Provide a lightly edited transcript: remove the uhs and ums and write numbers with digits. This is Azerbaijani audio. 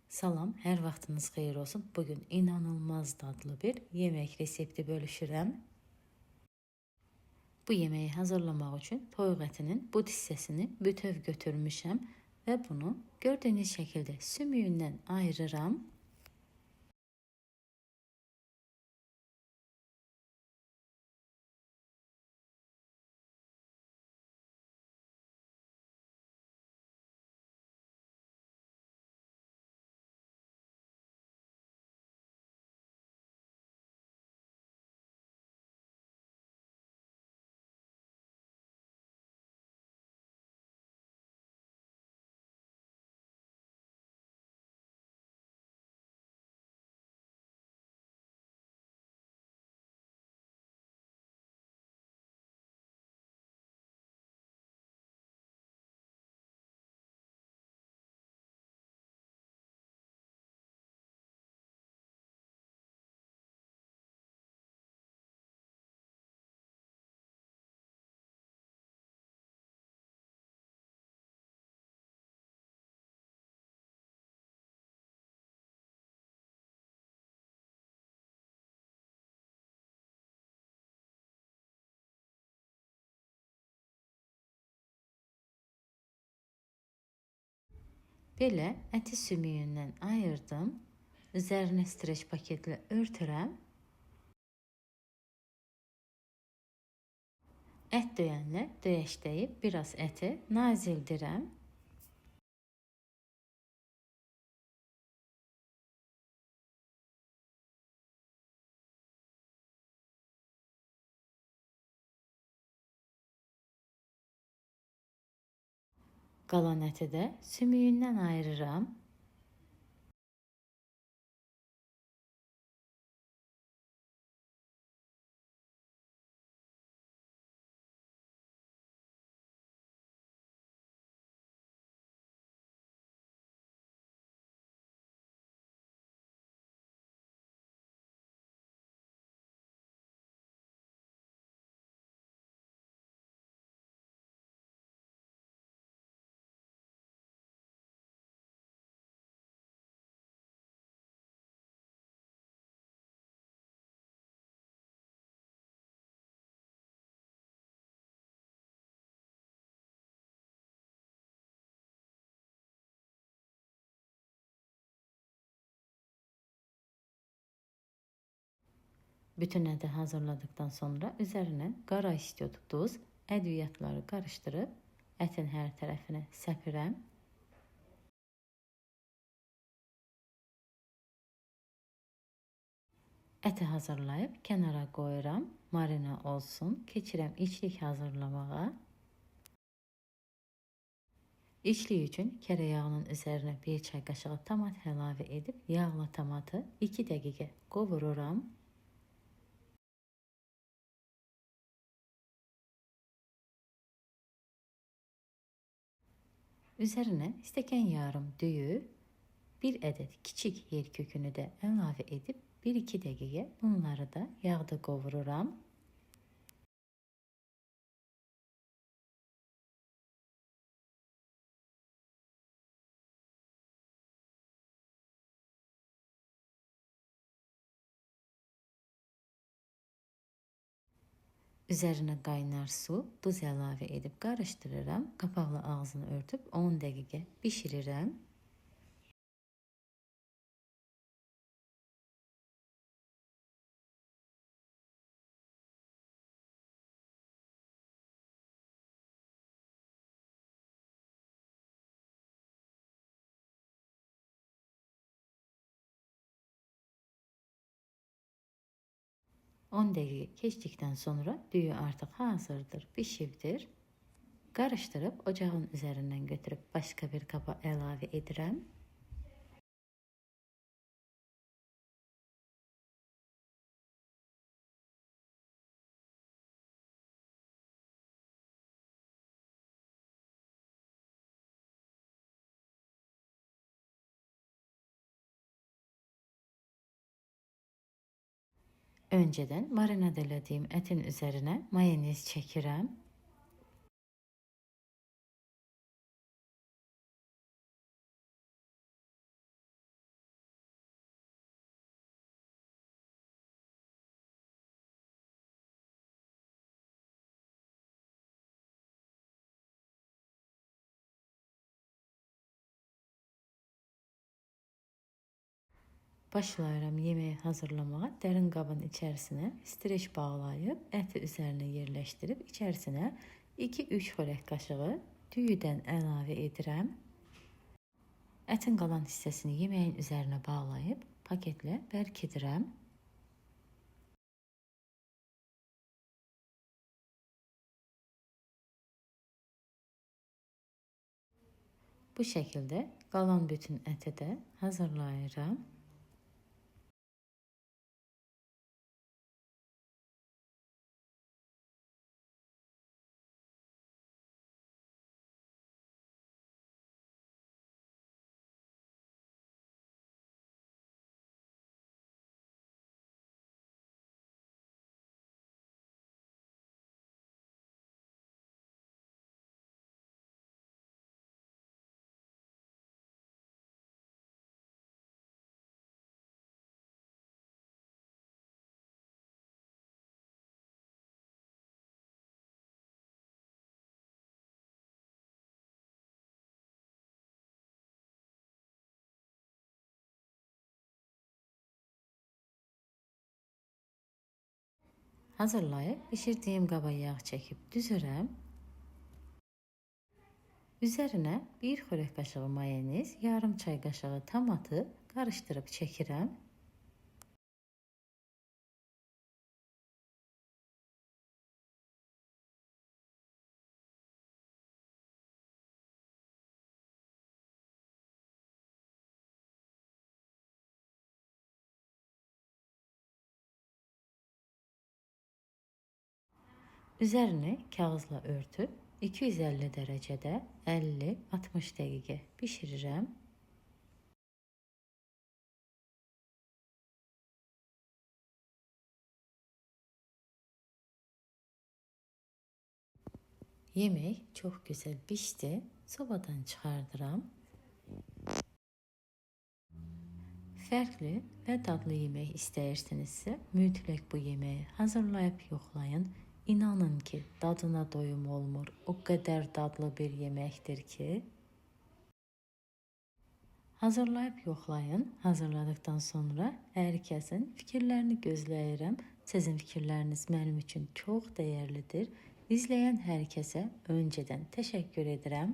Salam, hər vaxtınız xeyir olsun. Bugün inanılmaz dadlı bir yemək resepti bölüşürəm. Bu yeməyi hazırlamaq üçün toyuq ətinin bu hissəsini bütöv götürmüşəm və bunu gördüyünüz şəkildə sümüyündən ayırıram. Belə əti sümüyündən ayırdım. Üzərinə streç paketlə örtürəm. Ət döyənlə döyəşdəyib biraz əti nazildirəm. Qalan əti də sümüyündən ayırıram. Bütün əti hazırladıktan sonra üzerine qara istiot duz, ədviyyatları karıştırıp ətin hər tərəfinə səpirəm. Əti hazırlayıb kənara qoyuram, marina olsun. Keçirəm içlik hazırlamağa. İçlik üçün kərə yağının üzerine 1 çay qaşığı tomat əlavə edib yağla tomatı 2 dəqiqə qovururam. Üzerine stəkan yarım düyü, 1 adet kiçik yer kökünü də əlavə edib 1-2 dəqiqə bunları da yağda qovururam. Üzerine qaynar su, duz əlavə edib qarışdırıram. Qapaqla ağzını örtüb 10 dəqiqə bişirirəm. On dəqiqə keçdikdən sonra düyü artıq hazırdır, pişibdir. Qarışdırıb ocağın üzerinden götürüb başqa bir qaba əlavə edirəm. Önceden marinadələdiyim ətin üzerine mayonez çəkirəm. Başlayıram yemeği hazırlamağa. Dərin qabın içərisinə streç bağlayıb, əti üzərinə yerləşdirib, içərisinə 2-3 xörək qaşığı düyüdən əlavə edirəm. Ətin qalan hissəsini yeməyin üzərinə bağlayıb, paketlə bərkidirəm. Bu şəkildə qalan bütün əti də hazırlayıram. Hazırlayıb bişirdiyim qaba yağ çəkib düzürəm. Üzərinə 1 xörək qaşığı mayonez, yarım çay qaşığı tomatı qarışdırıb çəkirəm. Üzerini kağızla örtüp 250 derecede 50-60 dəqiqə pişirirəm. Yemek çok güzel pişti. Sobadan çıxardıram. Fərqli və dadlı yemək istəyirsinizsə, mütləq bu yeməyi hazırlayıb yoxlayın. İnanın ki, dadına doyum olmur. O qədər dadlı bir yeməkdir ki. Hazırlayıb yoxlayın. Hazırladıktan sonra hər kəsin fikirlərini gözləyirəm. Sizin fikirləriniz mənim üçün çox dəyərlidir. İzləyən hər kəsə öncədən təşəkkür edirəm.